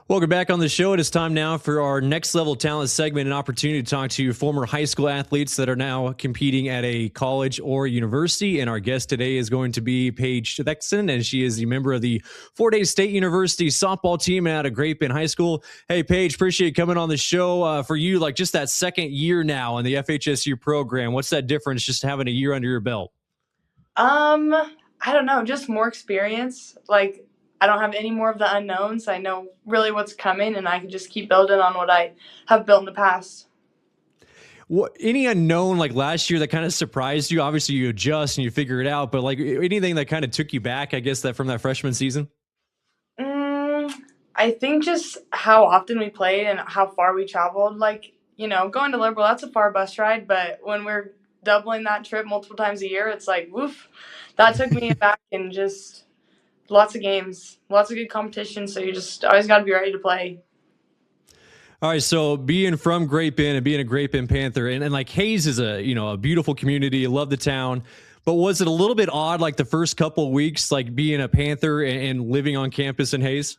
Welcome back on the show. It is time now for our next level talent segment, an opportunity to talk to former high school athletes that are now competing at a college or university. And our guest today is going to be Paige Thexton, and she is the member of the Fort Hays State University softball team out of Grape Bend High School. Hey, Paige, appreciate you coming on the show. For you, like just that second year now in the FHSU program, what's that difference just having a year under your belt? I don't know, just more experience. Like, I don't have any more of the unknowns. I know really what's coming, and I can just keep building on what I have built in the past. What any unknown like last year that kind of surprised you? Obviously, you adjust and you figure it out, but like anything that kind of took you back, I guess that from that freshman season. I think just how often we played and how far we traveled. Like, going to Liberal, that's a far bus ride, but when we're doubling that trip multiple times a year, it's like, woof, that took me back, and just lots of games, lots of good competition. So you just always got to be ready to play. All right, so being from Grape Bend and being a Grape Bend Panther, and like Hays is a beautiful community. I love the town, but was it a little bit odd like the first couple of weeks, like being a Panther and living on campus in Hays?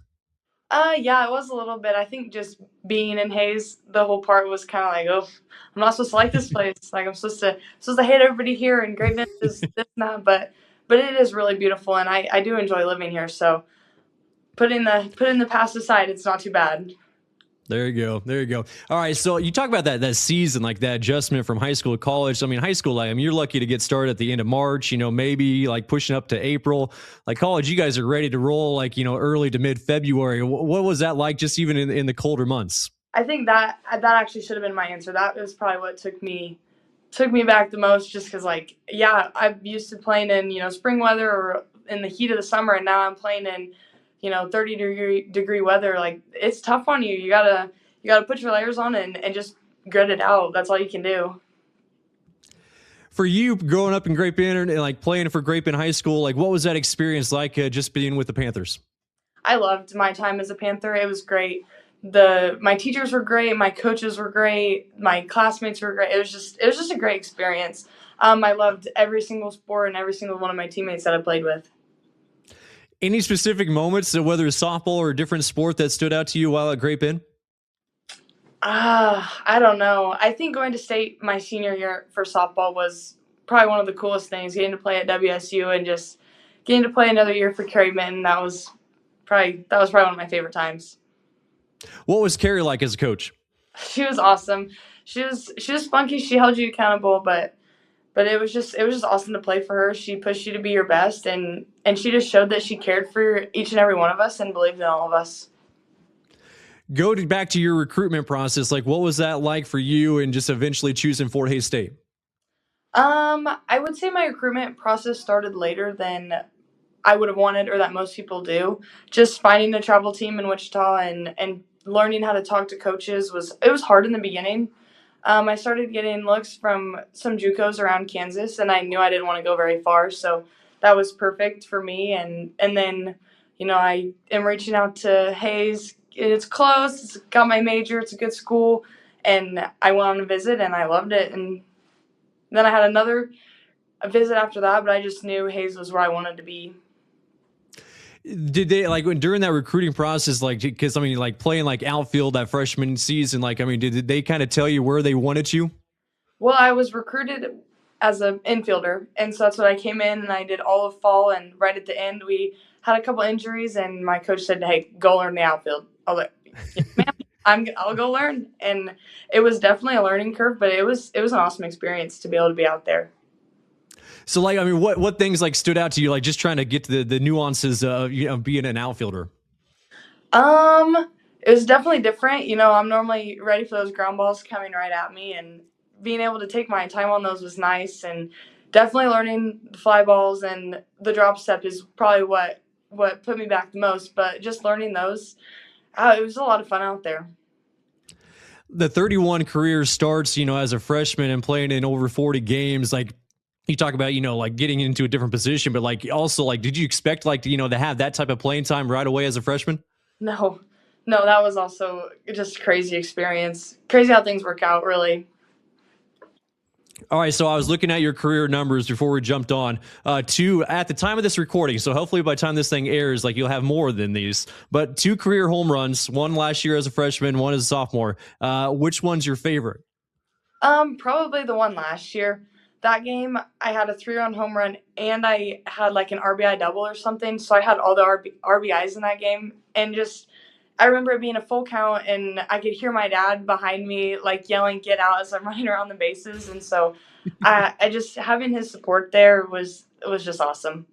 Yeah, it was a little bit. I think just being in Hayes, the whole part was kind of like, oh, I'm not supposed to like this place. Like I'm supposed to hate everybody here, and greatness is this and that. But it is really beautiful, and I do enjoy living here. So putting the past aside, it's not too bad. There you go. There you go. All right. So you talk about that season, like that adjustment from high school to college. I mean, high school, you're lucky to get started at the end of March, maybe like pushing up to April. Like college, you guys are ready to roll like, early to mid February. What was that like just even in the colder months? I think that actually should have been my answer. That was probably what took me back the most, just because, like, yeah, I'm used to playing in, spring weather or in the heat of the summer, and now I'm playing in 30-degree weather. Like, it's tough on you. You gotta put your layers on and just grit it out. That's all you can do. For you growing up in Grape Bend and like playing for Grape Bend High School, like what was that experience like just being with the Panthers? I loved my time as a Panther. It was great. My teachers were great. My coaches were great. My classmates were great. It was just a great experience. I loved every single sport and every single one of my teammates that I played with. Any specific moments, whether it's softball or a different sport, that stood out to you while at Grape Bend? I don't know. I think going to state my senior year for softball was probably one of the coolest things. Getting to play at WSU and just getting to play another year for Carrie Minton, that was probably one of my favorite times. What was Carrie like as a coach? She was awesome. She was spunky. She held you accountable, but it was just awesome to play for her. She pushed you to be your best, and she just showed that she cared for each and every one of us and believed in all of us. Back to your recruitment process. Like, what was that like for you and just eventually choosing Fort Hays State? I would say my recruitment process started later than I would have wanted or that most people do. Just finding a travel team in Wichita and learning how to talk to coaches was hard in the beginning. I started getting looks from some JUCOs around Kansas, and I knew I didn't want to go very far, so that was perfect for me. And then, I am reaching out to Hayes. It's close. It's got my major. It's a good school, and I went on a visit, and I loved it. And then I had a visit after that, but I just knew Hayes was where I wanted to be. Did they during that recruiting process, because playing like outfield that freshman season, did they kind of tell you where they wanted you? Well, I was recruited as an infielder, and so that's what I came in and I did all of fall. And right at the end, we had a couple injuries, and my coach said, "Hey, go learn the outfield." I was like, "Yes, ma'am, I'll go learn." And it was definitely a learning curve, but it was an awesome experience to be able to be out there. So, what things stood out to you, just trying to get to the nuances of being an outfielder? It was definitely different. I'm normally ready for those ground balls coming right at me, and being able to take my time on those was nice. And definitely learning the fly balls and the drop step is probably what put me back the most. But just learning those, it was a lot of fun out there. The 31 career starts, as a freshman and playing in over 40 games, you talk about, getting into a different position, but also did you expect to have that type of playing time right away as a freshman? No, that was also just a crazy experience. Crazy how things work out, really. All right, so I was looking at your career numbers before we jumped on. Two at the time of this recording, so hopefully by the time this thing airs, like you'll have more than these. But two career home runs, one last year as a freshman, one as a sophomore. Which one's your favorite? Probably the one last year. That game, I had a 3-run home run and I had like an RBI double or something. So I had all the RBIs in that game, and just I remember it being a full count, and I could hear my dad behind me like yelling "Get out" as I'm running around the bases, and so I just having his support there was just awesome.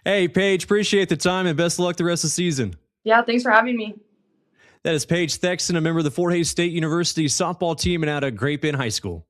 Hey, Paige, appreciate the time and best of luck the rest of the season. Yeah, thanks for having me. That is Paige Thexton, a member of the Fort Hays State University softball team and out of Grape Bend High School.